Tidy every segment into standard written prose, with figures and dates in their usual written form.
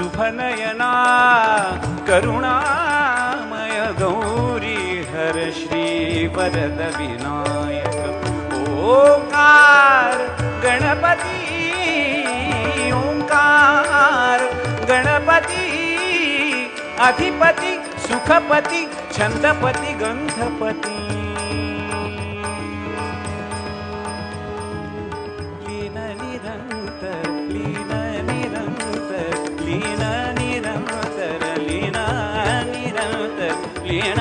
शुभनयना करुणामय गौरी हर श्री वरद विनायक ओंकार गणपती ओंकार गणपती अधिपती सुखपती छंदपती गंधपती लीन निरंतर लीन निरंतर लीन निरंतर लीन निरंतर लीन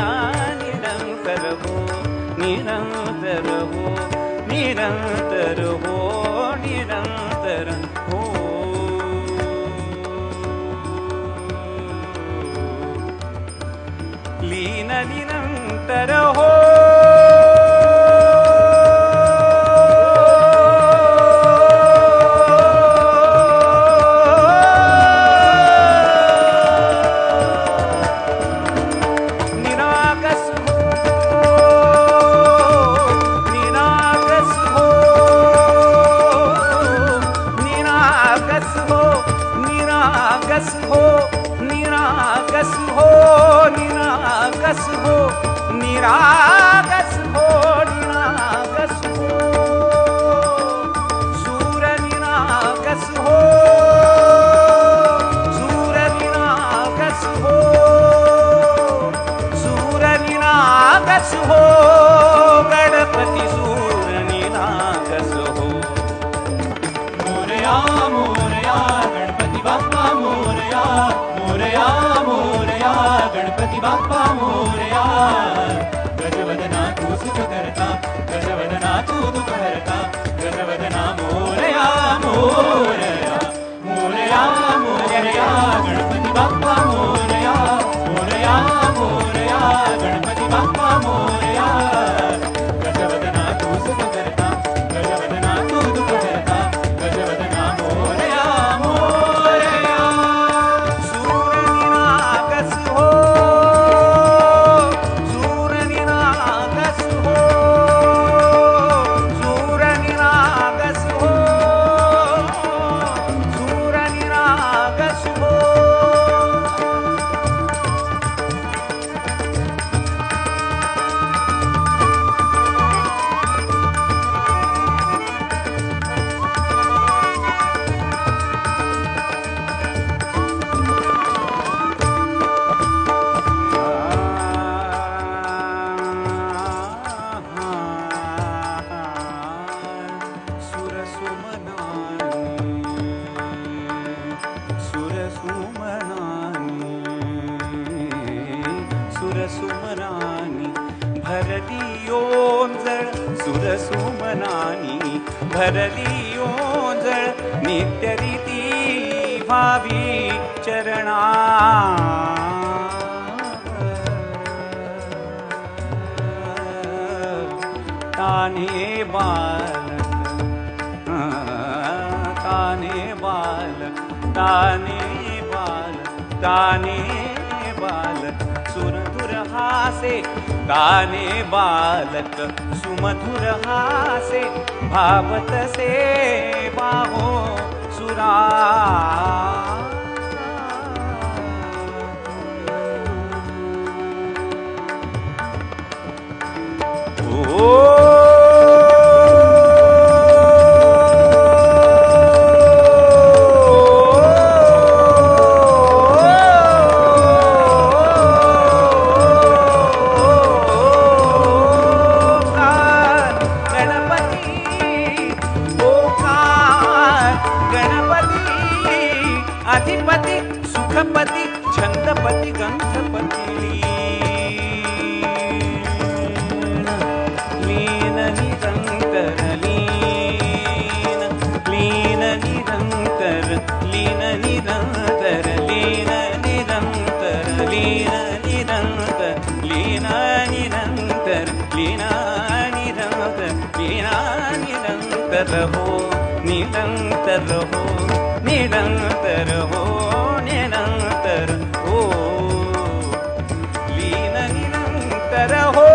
निरंतर हो निरंतर हो निरंतर हो निरंतर हो लीन निरंतर हो निरागस हो निरागस हो सूर निरागस हो सूर निरागस हो सूर निरागस हो गणपती सूर निरागस हो मोरया मोरया गणपती बाप्पा मोरया मोरया मोरया गणपती बाप्पा मोरया गजवदना तू सुख करता गजवदना तू दुख हरता गजवदना मोरया मोरया मोरया मोरया गणपती बाप्पा मोरया मोरया मोरया गणपती बाप्पा मोरया गजवदना तू सुख करता गजवदना तू दुख हरता गजवदना मोरया मोरया सूर निरागस हो सूर निरागस हो सूर निरागस हो सूर निरागस हो सुरसुमनानी भरली ओंजळ सुरसुमनानी भरली ओंजळ नित्यरीती भावी चरणा ताने बालक ताने बालक ताने बालक ताने बालक सुरधुर हासे ताने बालक सुमधुर हासे भावत से बाहो सुरा अधिपति सुखपति छंदपति गंधपति लीन निरंतर लीन लीन निरंतर लीन निरंतर लीन निरंतर लीन निरंतर लीन निरंतर लीन निरंतर लीन निरंतर हो निरंतर हो निरंतर हो निरंतर हो लीन निरंतर हो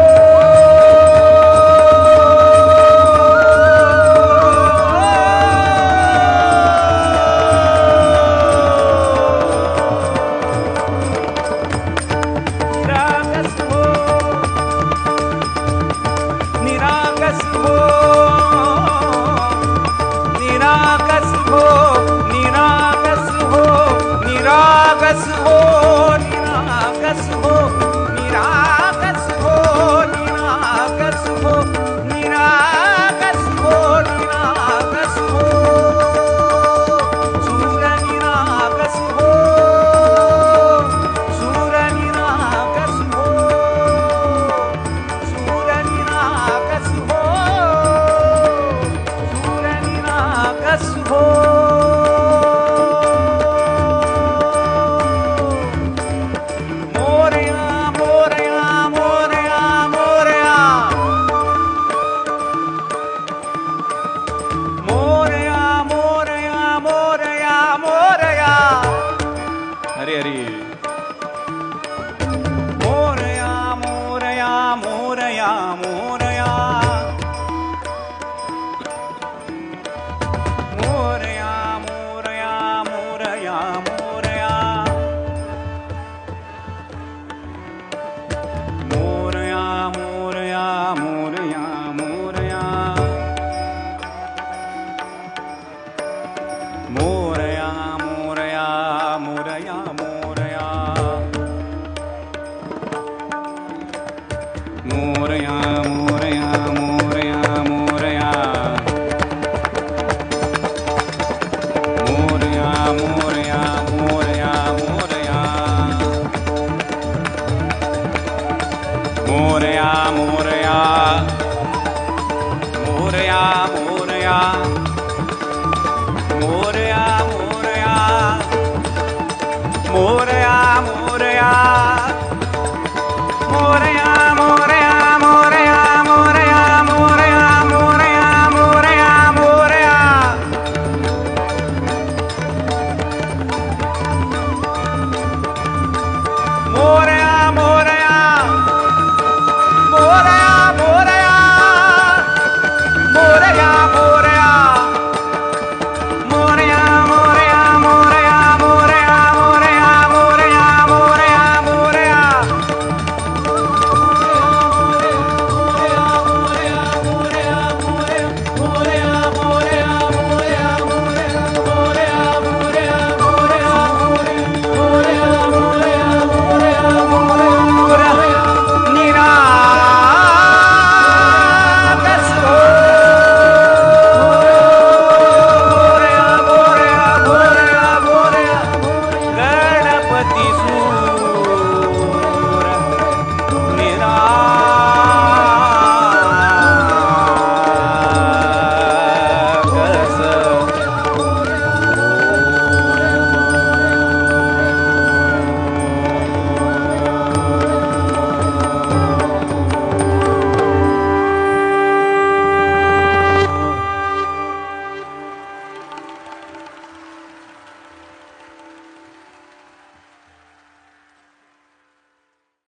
मोरया मोरया